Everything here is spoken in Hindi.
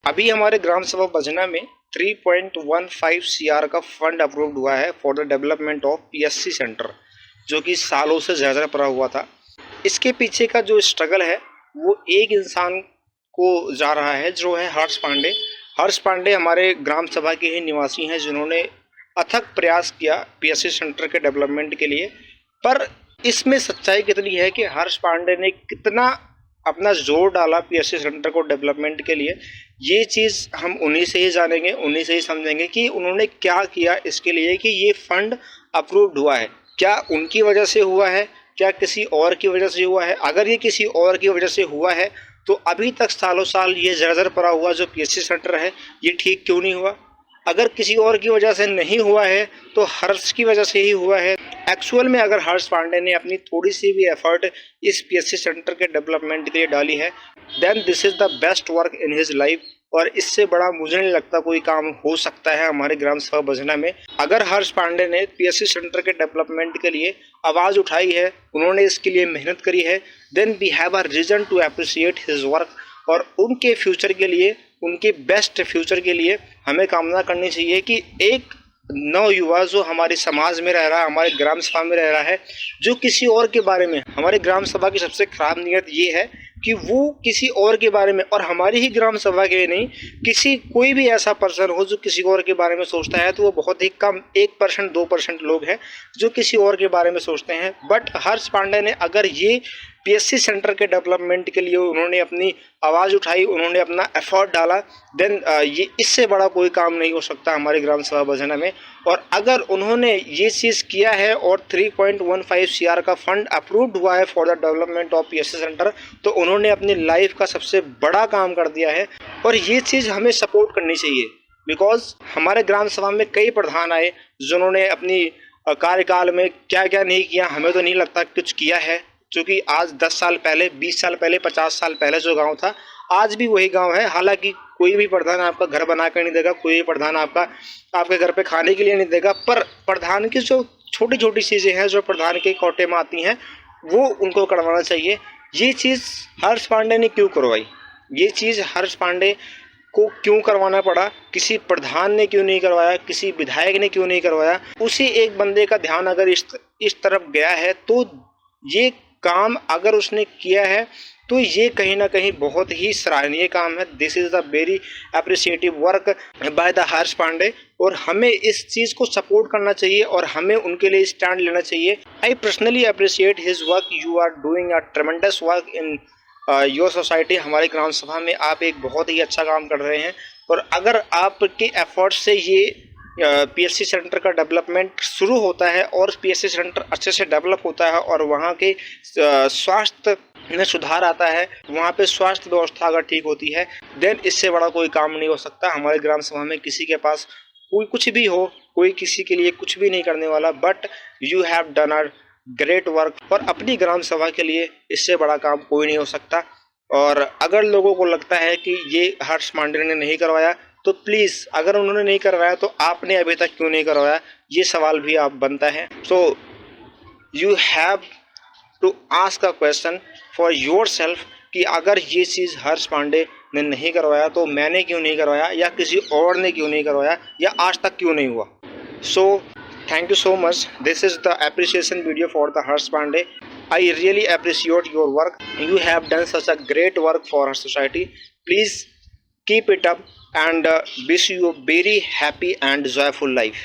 अभी हमारे ग्राम सभा बजना में 3.15 सीआर का फंड अप्रूव्ड हुआ है for the development of PSC centre, जो कि सालों से ज़्यादा पड़ा हुआ था। इसके पीछे का जो स्ट्रगल है वो एक इंसान को जा रहा है, जो है हर्ष पांडे। हर्ष पांडे हमारे ग्राम सभा के ही निवासी हैं, जिन्होंने अथक प्रयास किया पीएससी सेंटर के डेवलपमेंट के लिए। पर इसमें सच्चाई कितनी है कि हर्ष पांडे ने कितना अपना जोर डाला पीएससी सेंटर को डेवलपमेंट के लिए, ये चीज़ हम उन्हीं से ही जानेंगे, उन्हीं से ही समझेंगे कि उन्होंने क्या किया इसके लिए कि ये फंड अप्रूव्ड हुआ है। क्या उनकी वजह से हुआ है, क्या किसी और की वजह से हुआ है? अगर ये किसी और की वजह से हुआ है तो अभी तक सालों साल ये जर्जर पड़ा हुआ जो पीएससी सेंटर है ये ठीक क्यों नहीं हुआ? अगर किसी और की वजह से नहीं हुआ है तो हर्ष की वजह से ही हुआ है। एक्चुअल में अगर हर्ष पांडे ने अपनी थोड़ी सी भी एफर्ट इस पीएससी सेंटर के डेवलपमेंट के लिए डाली है, then this is the best work in his life. और इससे बड़ा मुझे नहीं लगता कोई काम हो सकता है हमारे ग्राम सभा बजना में। अगर हर्ष पांडे ने पीएससी सेंटर के डेवलपमेंट के लिए आवाज़ उठाई है, उन्होंने इसके लिए मेहनत करी है, then we have a reason to appreciate his work. और उनके फ्यूचर के लिए, उनके बेस्ट फ्यूचर के लिए हमें कामना करनी चाहिए कि एक नवयुवा जो हमारे समाज में रह रहा है, हमारे ग्राम सभा में रह रहा है, जो किसी और के बारे में, हमारे ग्राम सभा की सबसे खराब नीयत ये है कि वो किसी और के बारे में, और हमारी ही ग्राम सभा के नहीं, किसी कोई भी ऐसा पर्सन हो जो किसी और के बारे में सोचता है तो वो बहुत ही कम 1% 2% लोग हैं जो किसी और के बारे में सोचते हैं। बट हर्ष पांडे ने अगर ये पीएससी सेंटर के डेवलपमेंट के लिए उन्होंने अपनी आवाज़ उठाई, उन्होंने अपना एफर्ट डाला, देन ये इससे बड़ा कोई काम नहीं हो सकता हमारे ग्राम सभा बजना में। और अगर उन्होंने ये चीज़ किया है और 3.15 सीआर का फंड अप्रूव्ड हुआ है for the development of PSC centre, तो उन्होंने अपनी लाइफ का सबसे बड़ा काम कर दिया है। और ये चीज़ हमें सपोर्ट करनी चाहिए, बिकॉज हमारे ग्राम सभा में कई प्रधान आए जिन्होंने अपनी कार्यकाल में क्या क्या नहीं किया, हमें तो नहीं लगता कुछ किया है। क्योंकि आज 10 साल पहले, 20 साल पहले, 50 साल पहले जो गांव था आज भी वही गांव है। हालांकि कोई भी प्रधान आपका घर बना कर नहीं देगा, कोई भी प्रधान आपके घर पे खाने के लिए नहीं देगा, पर प्रधान की जो छोटी छोटी चीज़ें हैं जो प्रधान के कोटे में आती हैं वो उनको करवाना चाहिए। ये चीज़ हर्ष पांडे ने क्यों करवाई, ये चीज़ हर्ष पांडे को क्यों करवाना पड़ा, किसी प्रधान ने क्यों नहीं करवाया, किसी विधायक ने क्यों नहीं करवाया? उसी एक बंदे का ध्यान अगर इस तरफ गया है तो ये काम अगर उसने किया है तो ये कहीं ना कहीं बहुत ही सराहनीय काम है। This is the very appreciative work by the Harsh Pandey, और हमें इस चीज़ को सपोर्ट करना चाहिए और हमें उनके लिए स्टैंड लेना चाहिए। I personally appreciate his work. You are doing a tremendous work in your society. हमारे ग्राम सभा में आप एक बहुत ही अच्छा काम कर रहे हैं, और अगर आपके एफर्ट से ये पीएससी सेंटर का डेवलपमेंट शुरू होता है और पीएससी सेंटर अच्छे से डेवलप होता है और वहाँ के स्वास्थ्य में सुधार आता है, वहाँ पे स्वास्थ्य व्यवस्था अगर ठीक होती है, देन इससे बड़ा कोई काम नहीं हो सकता। हमारे ग्राम सभा में किसी के पास कोई कुछ भी हो, कोई किसी के लिए कुछ भी नहीं करने वाला, but you have done a great work. और अपनी ग्राम सभा के लिए इससे बड़ा काम कोई नहीं हो सकता। और अगर लोगों को लगता है कि ये हर्ष पांडे ने नहीं करवाया, तो प्लीज़, अगर उन्होंने नहीं करवाया तो आपने अभी तक क्यों नहीं करवाया, ये सवाल भी आप बनता है। So you have to ask a question for your self कि अगर ये चीज़ हर्ष पांडे ने नहीं करवाया तो मैंने क्यों नहीं करवाया, या किसी और ने क्यों नहीं करवाया, या आज तक क्यों नहीं हुआ। So thank you so much. This is the appreciation video for the Harsh Pandey. I really appreciate your work. You have done such a great work for our society. Please keep it up and wish you a very happy and joyful life.